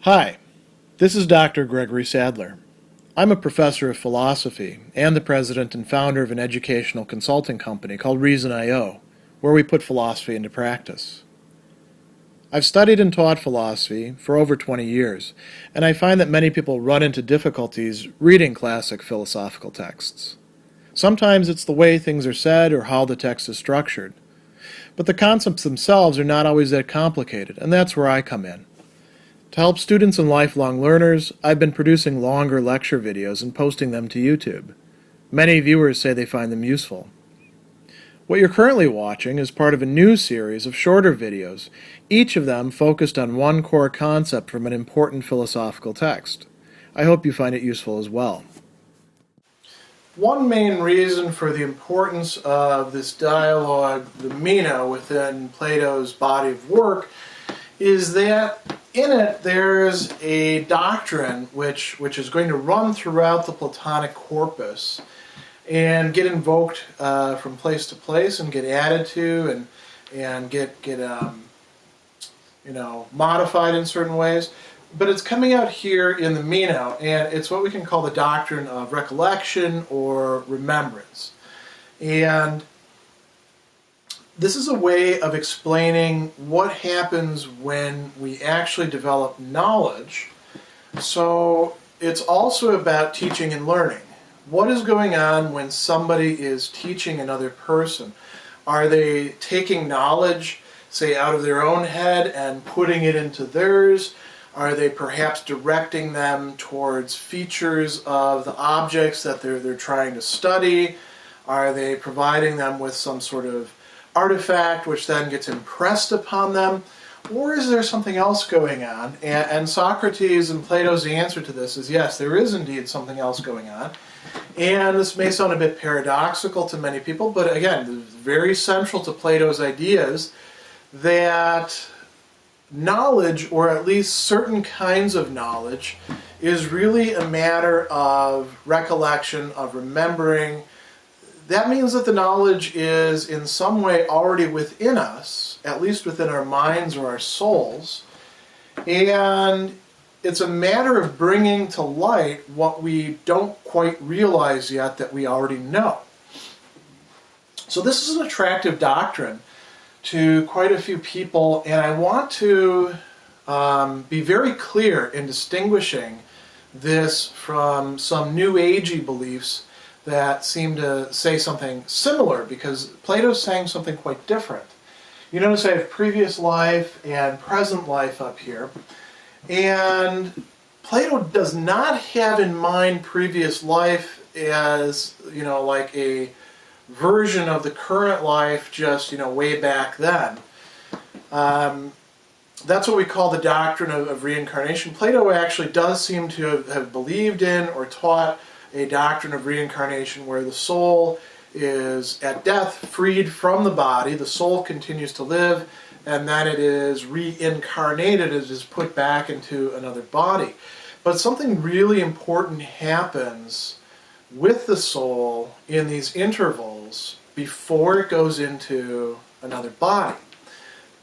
Hi, this is Dr. Gregory Sadler. I'm a professor of philosophy and the president and founder of an educational consulting company called Reason.io, where we put philosophy into practice. I've studied and taught philosophy for over 20 years, and I find that many people run into difficulties reading classic philosophical texts. Sometimes it's the way things are said or how the text is structured. But the concepts themselves are not always that complicated, and that's where I come in. To help students and lifelong learners, I've been producing longer lecture videos and posting them to YouTube. Many viewers say they find them useful. What you're currently watching is part of a new series of shorter videos, each of them focused on one core concept from an important philosophical text. I hope you find it useful as well. One main reason for the importance of this dialogue, the Meno, within Plato's body of work, is that in it there's a doctrine which is going to run throughout the Platonic corpus and get invoked from place to place and get added to and get modified in certain ways. But it's coming out here in the Meno, and it's what we can call the Doctrine of Recollection or Remembrance. And this is a way of explaining what happens when we actually develop knowledge. So it's also about teaching and learning. What is going on when somebody is teaching another person? Are they taking knowledge, say, out of their own head and putting it into theirs? Are they perhaps directing them towards features of the objects that they're trying to study? Are they providing them with some sort of artifact which then gets impressed upon them? Or is there something else going on? And Socrates and Plato's answer to this is yes, there is indeed something else going on. And this may sound a bit paradoxical to many people, but again, very central to Plato's ideas that knowledge, or at least certain kinds of knowledge, is really a matter of recollection, of remembering. That means that the knowledge is in some way already within us, at least within our minds or our souls, and it's a matter of bringing to light what we don't quite realize yet that we already know. So this is an attractive doctrine to quite a few people, and I want to be very clear in distinguishing this from some New Agey beliefs that seem to say something similar, because Plato's saying something quite different. You notice I have previous life and present life up here, and Plato does not have in mind previous life as, like a version of the current life just, way back then. That's what we call the doctrine of reincarnation. Plato actually does seem to have believed in or taught a doctrine of reincarnation where the soul is at death freed from the body, the soul continues to live, and then it is reincarnated, it is put back into another body. But something really important happens with the soul in these intervals before it goes into another body.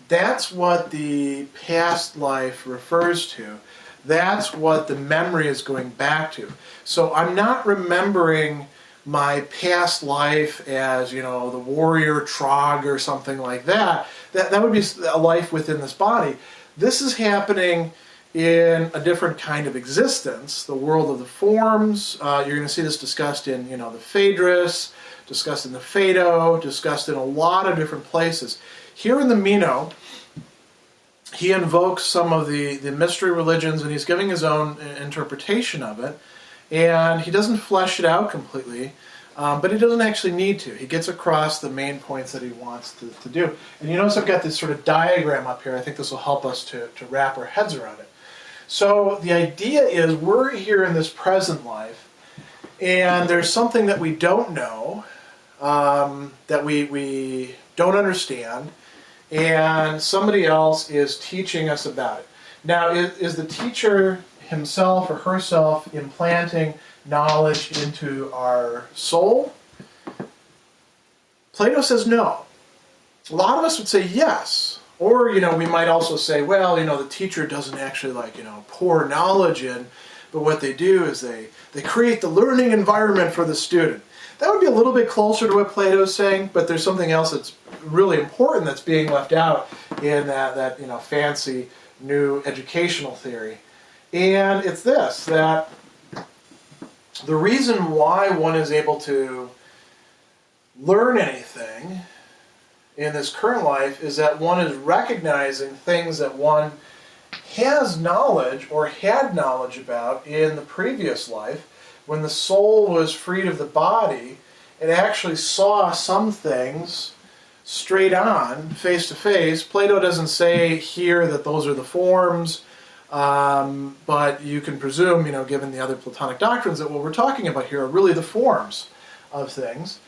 That's what the past life refers to. That's what the memory is going back to. So I'm not remembering my past life as, the warrior Trog or something like that. That would be a life within this body. This is happening in a different kind of existence, the world of the forms. You're going to see this discussed in, the Phaedrus, discussed in the Phaedo, discussed in a lot of different places. Here in the Meno, he invokes some of the mystery religions, and he's giving his own interpretation of it. And he doesn't flesh it out completely, but he doesn't actually need to. He gets across the main points that he wants to do. And you notice I've got this sort of diagram up here. I think this will help us to wrap our heads around it. So the idea is we're here in this present life, and there's something that we don't know, that we don't understand, and somebody else is teaching us about it. Now, is the teacher himself or herself implanting knowledge into our soul? Plato says no. A lot of us would say yes. Or, we might also say, well, the teacher doesn't actually pour knowledge in, but what they do is they create the learning environment for the student. That would be a little bit closer to what Plato is saying, but there's something else that's really important that's being left out in that fancy new educational theory. And it's this, that the reason why one is able to learn anything in this current life is that one is recognizing things that one has knowledge or had knowledge about in the previous life. When the soul was freed of the body, it actually saw some things straight on, face to face. Plato doesn't say here that those are the forms, but you can presume, given the other Platonic doctrines, that what we're talking about here are really the forms of things.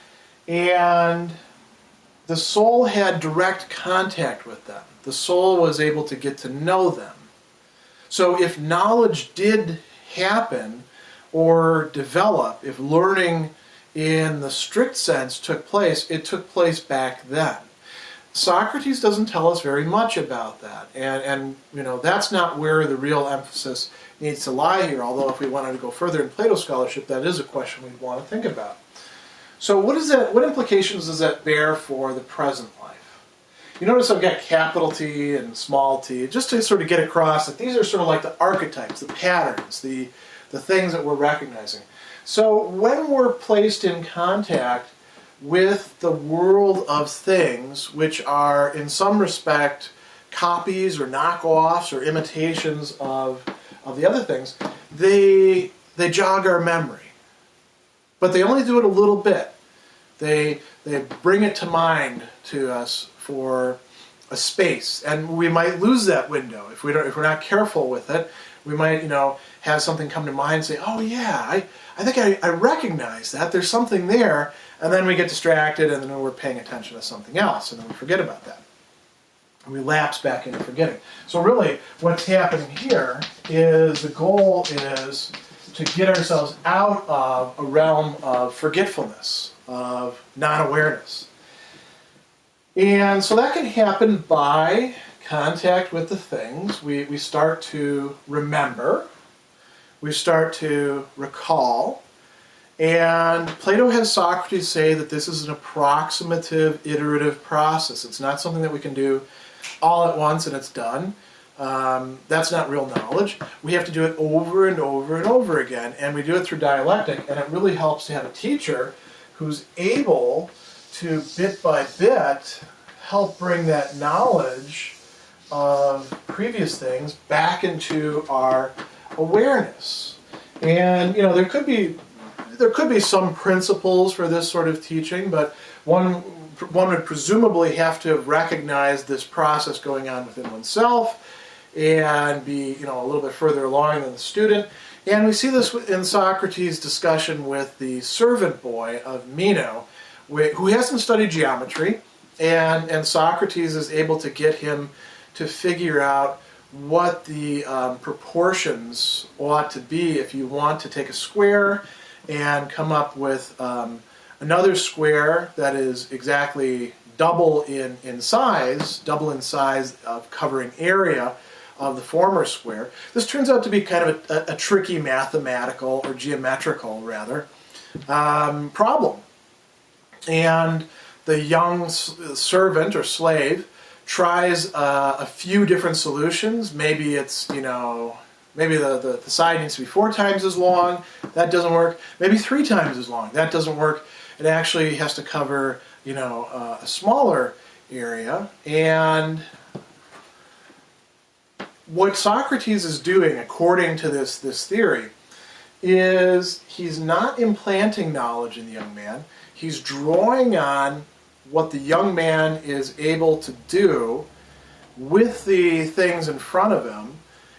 And the soul had direct contact with them. The soul was able to get to know them. So if knowledge did happen or develop, if learning in the strict sense took place, it took place back then. Socrates doesn't tell us very much about that, and that's not where the real emphasis needs to lie here, although if we wanted to go further in Plato scholarship, that is a question we'd want to think about. So what implications does that bear for the present life? You notice I've got capital T and small t, just to sort of get across that these are sort of like the archetypes, the patterns, the things that we're recognizing. So when we're placed in contact with the world of things, which are in some respect copies or knockoffs or imitations of the other things, they jog our memory. But they only do it a little bit. They bring it to mind to us for a space, and we might lose that window if we're not careful with it. We might have something come to mind and say, oh yeah, I think I recognize that. There's something there, and then we get distracted, and then we're paying attention to something else, and then we forget about that. And we lapse back into forgetting. So really, what's happening here is the goal is to get ourselves out of a realm of forgetfulness, of non-awareness. And so that can happen by contact with the things. We start to remember, we start to recall, and Plato has Socrates say that this is an approximative, iterative process. It's not something that we can do all at once and it's done. That's not real knowledge. We have to do it over and over and over again, and we do it through dialectic, and it really helps to have a teacher who's able to, bit by bit, help bring that knowledge of previous things back into our awareness. And there could be some principles for this sort of teaching, but one would presumably have to have recognized this process going on within oneself and be a little bit further along than the student. And we see this in Socrates' discussion with the servant boy of Meno, who hasn't studied geometry, and Socrates is able to get him to figure out what the proportions ought to be if you want to take a square and come up with another square that is exactly double in size of covering area of the former square. This turns out to be kind of a tricky mathematical, or geometrical rather, problem. And the young servant or slave tries a few different solutions. Maybe it's, maybe the side needs to be 4 times as long. That doesn't work. Maybe 3 times as long. That doesn't work. It actually has to cover, a smaller area. And what Socrates is doing, according to this theory, is he's not implanting knowledge in the young man. He's drawing on what the young man is able to do with the things in front of him.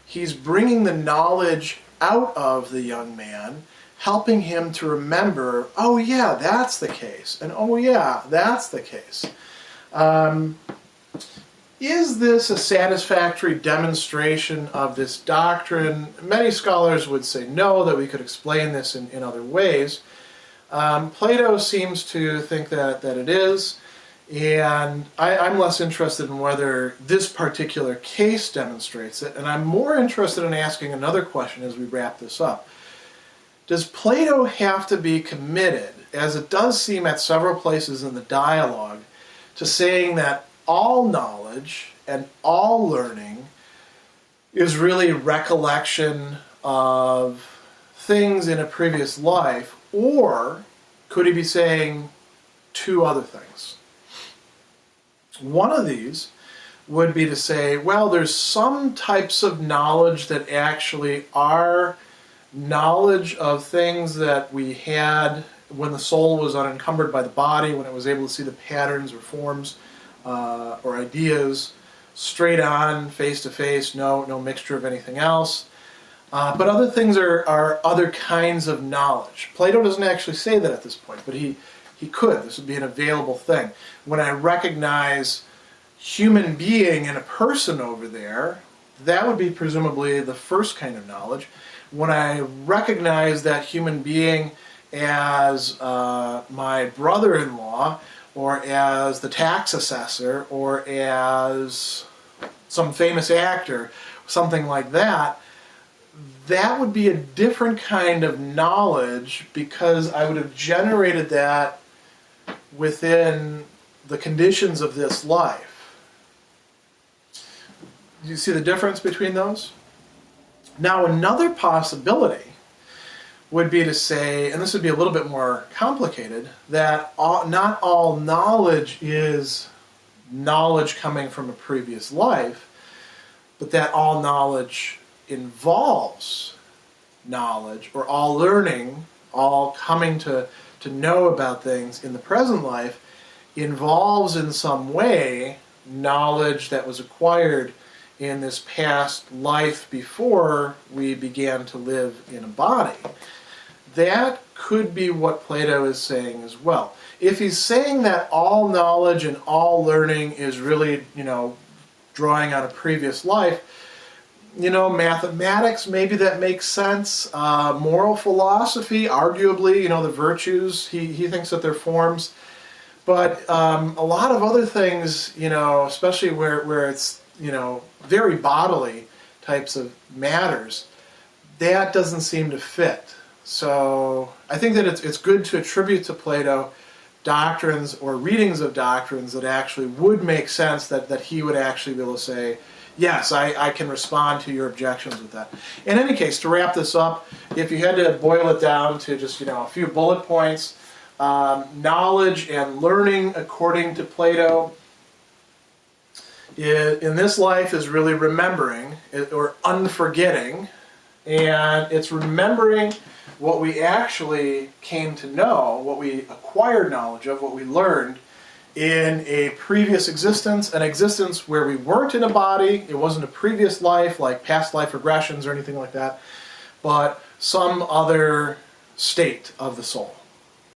He's bringing the knowledge out of the young man, helping him to remember, oh yeah, that's the case, and oh yeah, that's the case. Is this a satisfactory demonstration of this doctrine? Many scholars would say no, that we could explain this in other ways. Plato seems to think that it is, And I'm less interested in whether this particular case demonstrates it, and I'm more interested in asking another question as we wrap this up. Does Plato have to be committed, as it does seem at several places in the dialogue, to saying that all knowledge and all learning is really recollection of things in a previous life, or could he be saying two other things? One of these would be to say, well, there's some types of knowledge that actually are knowledge of things that we had when the soul was unencumbered by the body, when it was able to see the patterns or forms or ideas straight on, face to face, no mixture of anything else. But other things are other kinds of knowledge. Plato doesn't actually say that at this point, but he could. This would be an available thing. When I recognize human being in a person over there, that would be presumably the first kind of knowledge. When I recognize that human being as my brother-in-law, or as the tax assessor, or as some famous actor, something like that, that would be a different kind of knowledge, because I would have generated that within the conditions of this life. Do you see the difference between those? Now, another possibility would be to say, and this would be a little bit more complicated, that not all knowledge is knowledge coming from a previous life, but that all knowledge involves knowledge, or all learning, all coming to know about things in the present life, involves in some way knowledge that was acquired in this past life before we began to live in a body. That could be what Plato is saying as well. If he's saying that all knowledge and all learning is really, drawing on a previous life, mathematics, maybe that makes sense. Moral philosophy, arguably, the virtues, he thinks that they're forms. But a lot of other things, especially where it's, very bodily types of matters, that doesn't seem to fit. So I think that it's good to attribute to Plato doctrines or readings of doctrines that actually would make sense, that he would actually be able to say, yes, I can respond to your objections with that. In any case, to wrap this up, if you had to boil it down to just a few bullet points, knowledge and learning according to Plato in this life is really remembering or unforgetting, and it's remembering what we actually came to know, what we acquired knowledge of, what we learned in a previous existence, an existence where we weren't in a body. It wasn't a previous life like past life regressions or anything like that, but some other state of the soul.